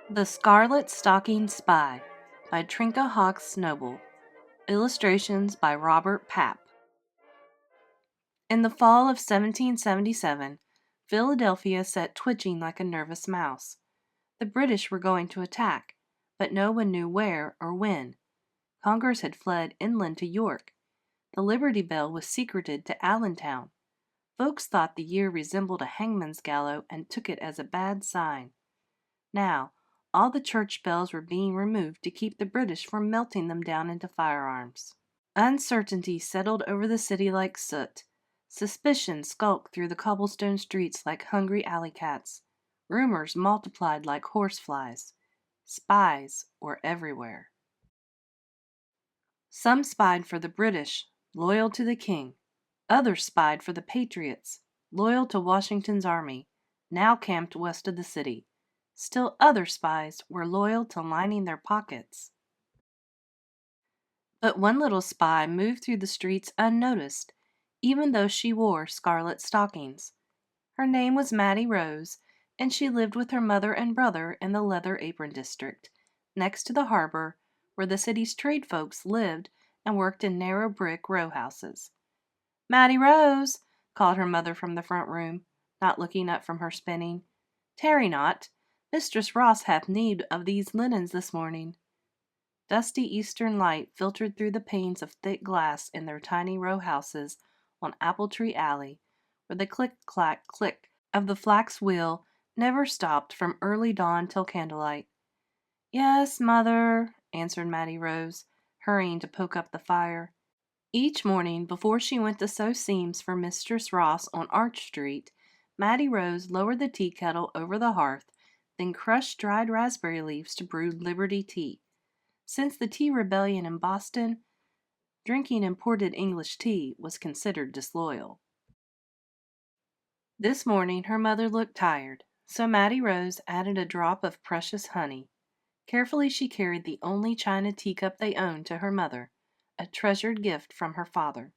The Scarlet Stockings Spy by Trinka Hawkes Noble. Illustrations by Robert Papp. In the fall of 1777, Philadelphia sat twitching like a nervous mouse. The British were going to attack, but no one knew where or when. Congress had fled inland to York. The Liberty Bell was secreted to Allentown. Folks thought the year resembled a hangman's gallows and took it as a bad sign. Now, all the church bells were being removed to keep the British from melting them down into firearms. Uncertainty settled over the city like soot. Suspicion skulked through the cobblestone streets like hungry alley cats. Rumors multiplied like horseflies. Spies were everywhere. Some spied for the British, loyal to the king. Others spied for the patriots, loyal to Washington's army, now camped west of the city. Still other spies were loyal to lining their pockets. But one little spy moved through the streets unnoticed, even though she wore scarlet stockings. Her name was Mattie Rose, and she lived with her mother and brother in the Leather Apron District, next to the harbor, where the city's trade folks lived and worked in narrow brick row houses. "Mattie Rose," called her mother from the front room, not looking up from her spinning. "Tarry not. Mistress Ross hath need of these linens this morning." Dusty eastern light filtered through the panes of thick glass in their tiny row houses on Apple Tree Alley, where the click-clack-click of the flax wheel never stopped from early dawn till candlelight. "Yes, mother," answered Mattie Rose, hurrying to poke up the fire. Each morning, before she went to sew seams for Mistress Ross on Arch Street, Mattie Rose lowered the tea kettle over the hearth, then crushed dried raspberry leaves to brew Liberty tea. Since the tea rebellion in Boston, drinking imported English tea was considered disloyal. This morning her mother looked tired, so Mattie Rose added a drop of precious honey. Carefully she carried the only china teacup they owned to her mother, a treasured gift from her father.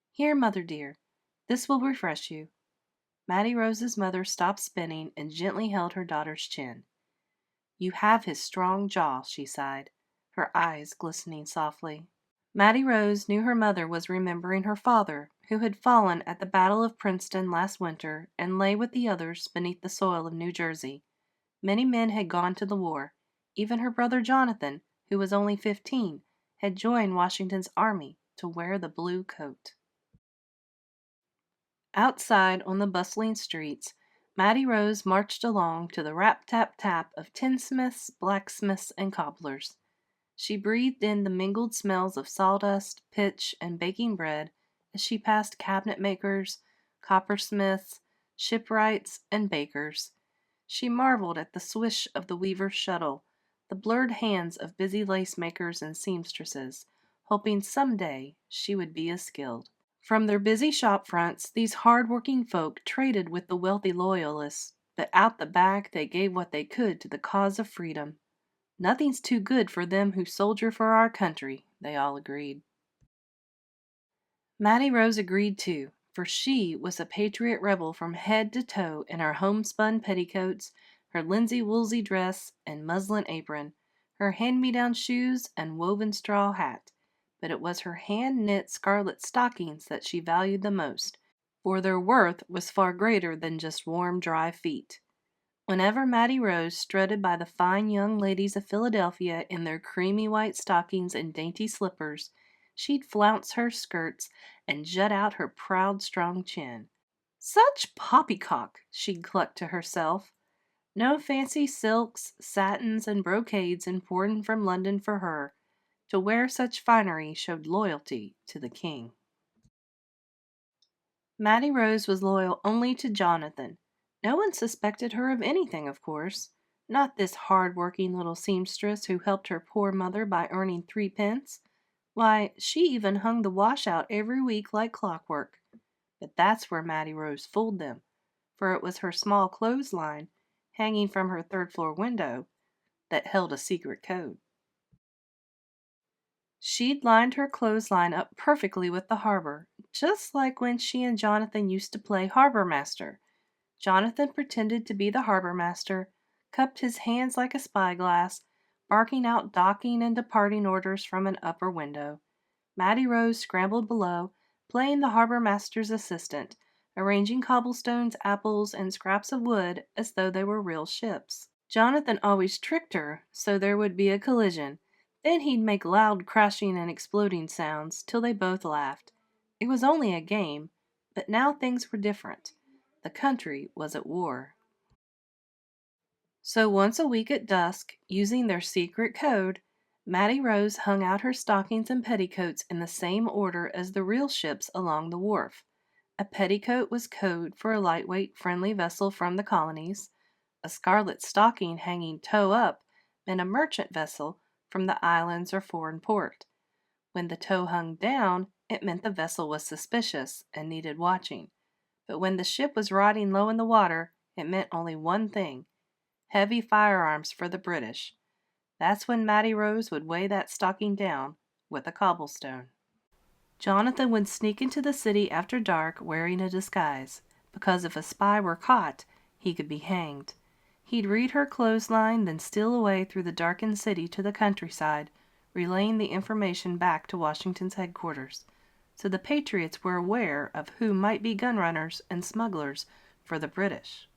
"Here, mother dear, this will refresh you." Mattie Rose's mother stopped spinning and gently held her daughter's chin. "You have his strong jaw," she sighed, her eyes glistening softly. Mattie Rose knew her mother was remembering her father, who had fallen at the Battle of Princeton last winter and lay with the others beneath the soil of New Jersey. Many men had gone to the war. Even her brother Jonathan, who was only 15, had joined Washington's army to wear the blue coat. Outside on the bustling streets, Mattie Rose marched along to the rap-tap-tap of tinsmiths, blacksmiths, and cobblers. She breathed in the mingled smells of sawdust, pitch, and baking bread as she passed cabinet makers, coppersmiths, shipwrights, and bakers. She marveled at the swish of the weaver's shuttle, the blurred hands of busy lace makers and seamstresses, hoping someday she would be as skilled. From their busy shop fronts, these hard-working folk traded with the wealthy loyalists, but out the back they gave what they could to the cause of freedom. "Nothing's too good for them who soldier for our country," they all agreed. Mattie Rose agreed too, for she was a patriot rebel from head to toe in her homespun petticoats, her linsey-woolsey dress and muslin apron, her hand-me-down shoes and woven straw hat. But it was her hand-knit scarlet stockings that she valued the most, for their worth was far greater than just warm, dry feet. Whenever Mattie Rose strutted by the fine young ladies of Philadelphia in their creamy white stockings and dainty slippers, she'd flounce her skirts and jut out her proud, strong chin. "Such poppycock!" she'd cluck to herself. No fancy silks, satins, and brocades imported from London for her. To wear such finery showed loyalty to the king. Mattie Rose was loyal only to Jonathan. No one suspected her of anything, of course. Not this hard-working little seamstress who helped her poor mother by earning 3 pence. Why, she even hung the wash-out every week like clockwork. But that's where Mattie Rose fooled them, for it was her small clothesline, hanging from her third-floor window, that held a secret code. She'd lined her clothesline up perfectly with the harbor, just like when she and Jonathan used to play harbor master. Jonathan pretended to be the harbor master, cupped his hands like a spyglass, barking out docking and departing orders from an upper window. Mattie Rose scrambled below, playing the harbor master's assistant, arranging cobblestones, apples, and scraps of wood as though they were real ships. Jonathan always tricked her so there would be a collision. Then he'd make loud crashing and exploding sounds till they both laughed. It was only a game, but now things were different. The country was at war. So once a week at dusk, using their secret code, Mattie Rose hung out her stockings and petticoats in the same order as the real ships along the wharf. A petticoat was code for a lightweight, friendly vessel from the colonies. A scarlet stocking hanging toe up meant a merchant vessel from the islands or foreign port. When the toe hung down, it meant the vessel was suspicious and needed watching. But when the ship was riding low in the water, it meant only one thing: heavy firearms for the British. That's when Mattie Rose would weigh that stocking down with a cobblestone. Jonathan would sneak into the city after dark wearing a disguise, because if a spy were caught, he could be hanged. He'd read her clothesline, then steal away through the darkened city to the countryside, relaying the information back to Washington's headquarters, so the patriots were aware of who might be gun runners and smugglers for the British.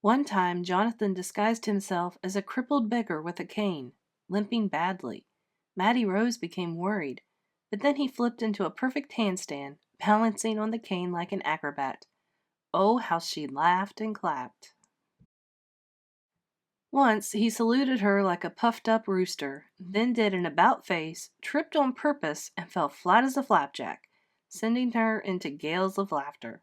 One time Jonathan disguised himself as a crippled beggar with a cane, limping badly. Mattie Rose became worried, but then he flipped into a perfect handstand, balancing on the cane like an acrobat. Oh, how she laughed and clapped. Once he saluted her like a puffed-up rooster, then did an about-face, tripped on purpose, and fell flat as a flapjack, sending her into gales of laughter.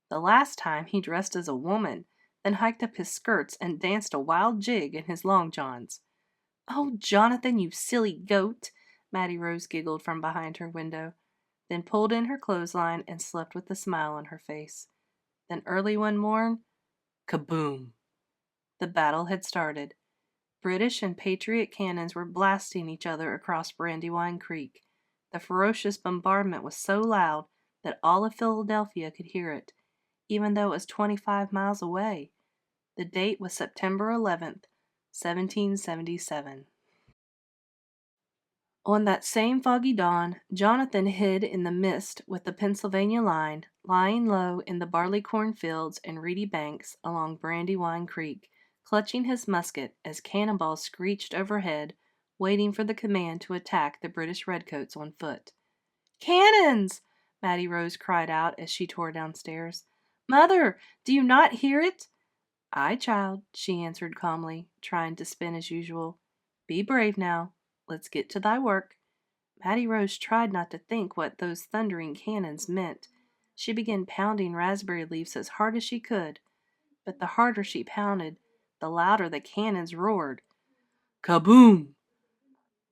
The last time he dressed as a woman, then hiked up his skirts and danced a wild jig in his long johns. "Oh, Jonathan, you silly goat!" Mattie Rose giggled from behind her window, then pulled in her clothesline and slept with a smile on her face. Then early one morn, kaboom! The battle had started. British and Patriot cannons were blasting each other across Brandywine Creek. The ferocious bombardment was so loud that all of Philadelphia could hear it, even though it was 25 miles away. The date was September 11th, 1777. On that same foggy dawn, Jonathan hid in the mist with the Pennsylvania line, lying low in the barley-corn fields and reedy banks along Brandywine Creek, clutching his musket as cannonballs screeched overhead, waiting for the command to attack the British redcoats on foot. "Cannons!" Mattie Rose cried out as she tore downstairs. "Mother, do you not hear it?" "Aye, child," she answered calmly, trying to spin as usual. "Be brave now. Let's get to thy work." Mattie Rose tried not to think what those thundering cannons meant. She began pounding raspberry leaves as hard as she could, but the harder she pounded, the louder the cannons roared. Kaboom!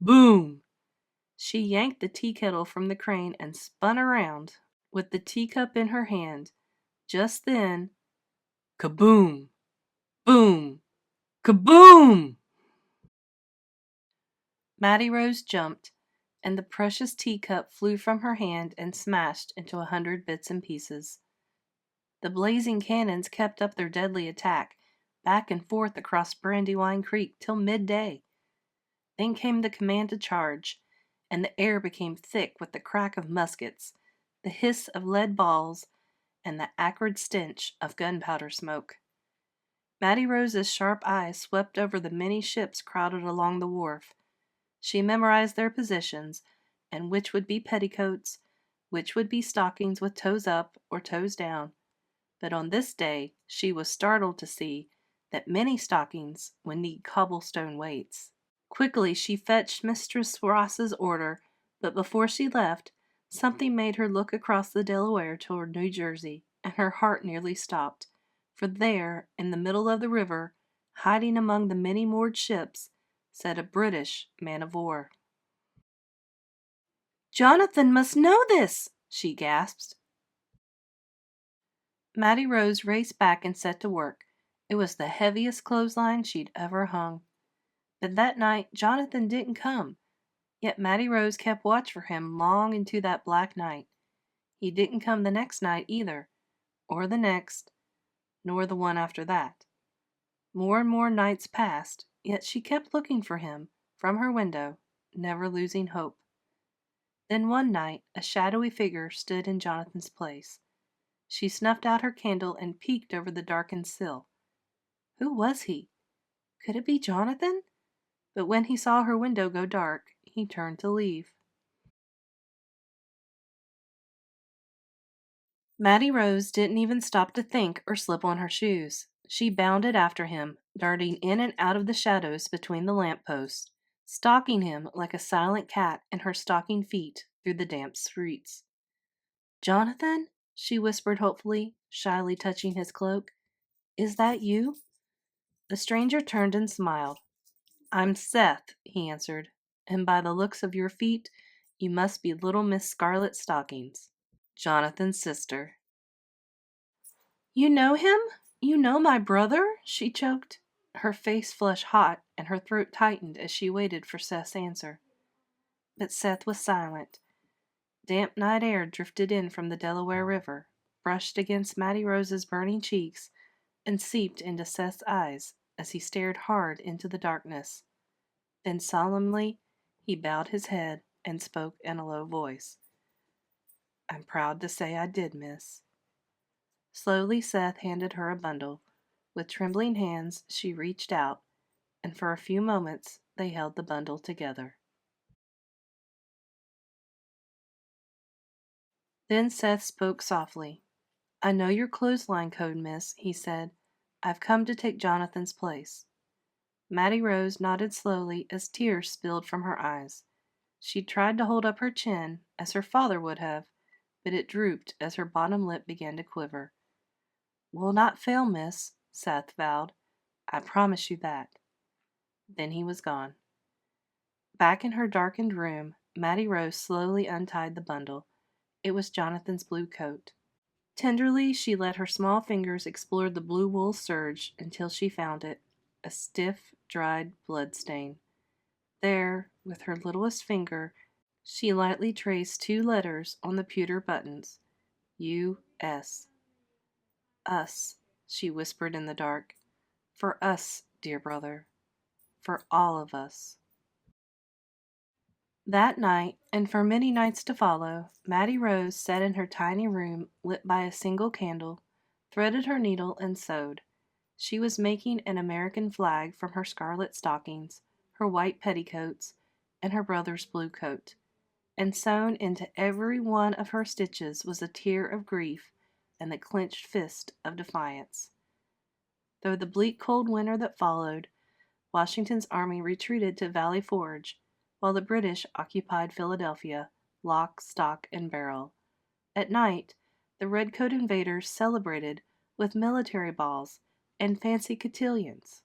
Boom! She yanked the tea kettle from the crane and spun around, with the teacup in her hand. Just then, kaboom! Boom! Kaboom! Mattie Rose jumped, and the precious teacup flew from her hand and smashed into 100 bits and pieces. The blazing cannons kept up their deadly attack, back and forth across Brandywine Creek till midday. Then came the command to charge, and the air became thick with the crack of muskets, the hiss of lead balls, and the acrid stench of gunpowder smoke. Mattie Rose's sharp eyes swept over the many ships crowded along the wharf. She memorized their positions, and which would be petticoats, which would be stockings with toes up or toes down. But on this day she was startled to see that many stockings would need cobblestone weights. Quickly she fetched Mistress Ross's order, but before she left, something made her look across the Delaware toward New Jersey, and her heart nearly stopped. For there, in the middle of the river, hiding among the many moored ships, sat a British man-of-war. "Jonathan must know this!" she gasped. Mattie Rose raced back and set to work. It was the heaviest clothesline she'd ever hung. But that night Jonathan didn't come, yet Mattie Rose kept watch for him long into that black night. He didn't come the next night either, or the next, nor the one after that. More and more nights passed, yet she kept looking for him from her window, never losing hope. Then one night a shadowy figure stood in Jonathan's place. She snuffed out her candle and peeked over the darkened sill. Who was he? Could it be Jonathan? But when he saw her window go dark, he turned to leave. Mattie Rose didn't even stop to think or slip on her shoes. She bounded after him, darting in and out of the shadows between the lamp posts, stalking him like a silent cat in her stocking feet through the damp streets. Jonathan, she whispered hopefully, shyly touching his cloak. Is that you? The stranger turned and smiled. I'm Seth, he answered, and by the looks of your feet, you must be little Miss Scarlet Stockings, Jonathan's sister. You know him? You know my brother? She choked. Her face flushed hot and her throat tightened as she waited for Seth's answer. But Seth was silent. Damp night air drifted in from the Delaware River, brushed against Mattie Rose's burning cheeks, and seeped into Seth's eyes as he stared hard into the darkness. Then solemnly he bowed his head and spoke in a low voice. I'm proud to say I did, miss. Slowly Seth handed her a bundle. With trembling hands she reached out, and for a few moments they held the bundle together. Then Seth spoke softly. I know your clothesline code, miss, he said. I've come to take Jonathan's place. Mattie Rose nodded slowly as tears spilled from her eyes. She tried to hold up her chin, as her father would have, but it drooped as her bottom lip began to quiver. Will not fail, miss, Seth vowed. I promise you that. Then he was gone. Back in her darkened room, Mattie Rose slowly untied the bundle. It was Jonathan's blue coat. Tenderly, she let her small fingers explore the blue wool serge until she found it, a stiff, dried blood stain. There, with her littlest finger, she lightly traced 2 letters on the pewter buttons. U.S. Us, she whispered in the dark. For us, dear brother. For all of us. That night, and for many nights to follow, Mattie Rose sat in her tiny room lit by a single candle, threaded her needle, and sewed. She was making an American flag from her scarlet stockings, her white petticoats, and her brother's blue coat. And sewn into every one of her stitches was a tear of grief and the clenched fist of defiance. Through the bleak cold winter that followed, Washington's army retreated to Valley Forge, while the British occupied Philadelphia, lock, stock, and barrel. At night, the redcoat invaders celebrated with military balls and fancy cotillions.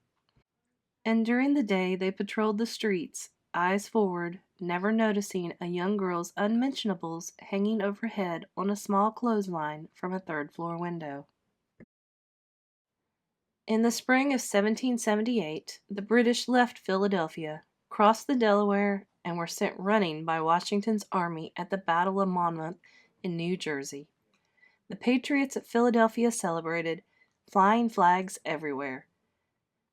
And during the day they patrolled the streets, eyes forward, never noticing a young girl's unmentionables hanging overhead on a small clothesline from a third-floor window. In the spring of 1778, the British left Philadelphia, crossed the Delaware, and were sent running by Washington's army at the Battle of Monmouth in New Jersey. The patriots at Philadelphia celebrated, flying flags everywhere.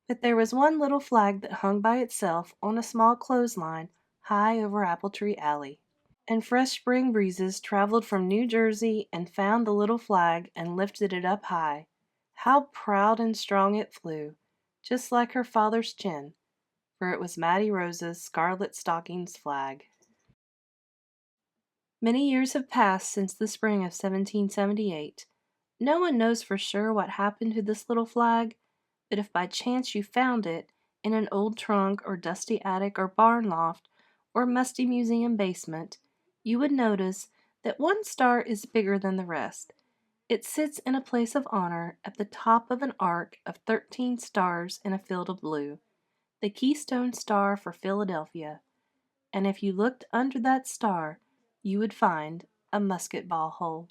But there was one little flag that hung by itself on a small clothesline high over Apple Tree Alley. And fresh spring breezes traveled from New Jersey and found the little flag and lifted it up high. How proud and strong it flew, just like her father's chin, for it was Mattie Rose's Scarlet Stockings flag. Many years have passed since the spring of 1778. No one knows for sure what happened to this little flag, but if by chance you found it in an old trunk or dusty attic or barn loft or musty museum basement, you would notice that one star is bigger than the rest. It sits in a place of honor at the top of an arc of 13 stars in a field of blue, the Keystone Star for Philadelphia. And if you looked under that star, you would find a musket ball hole.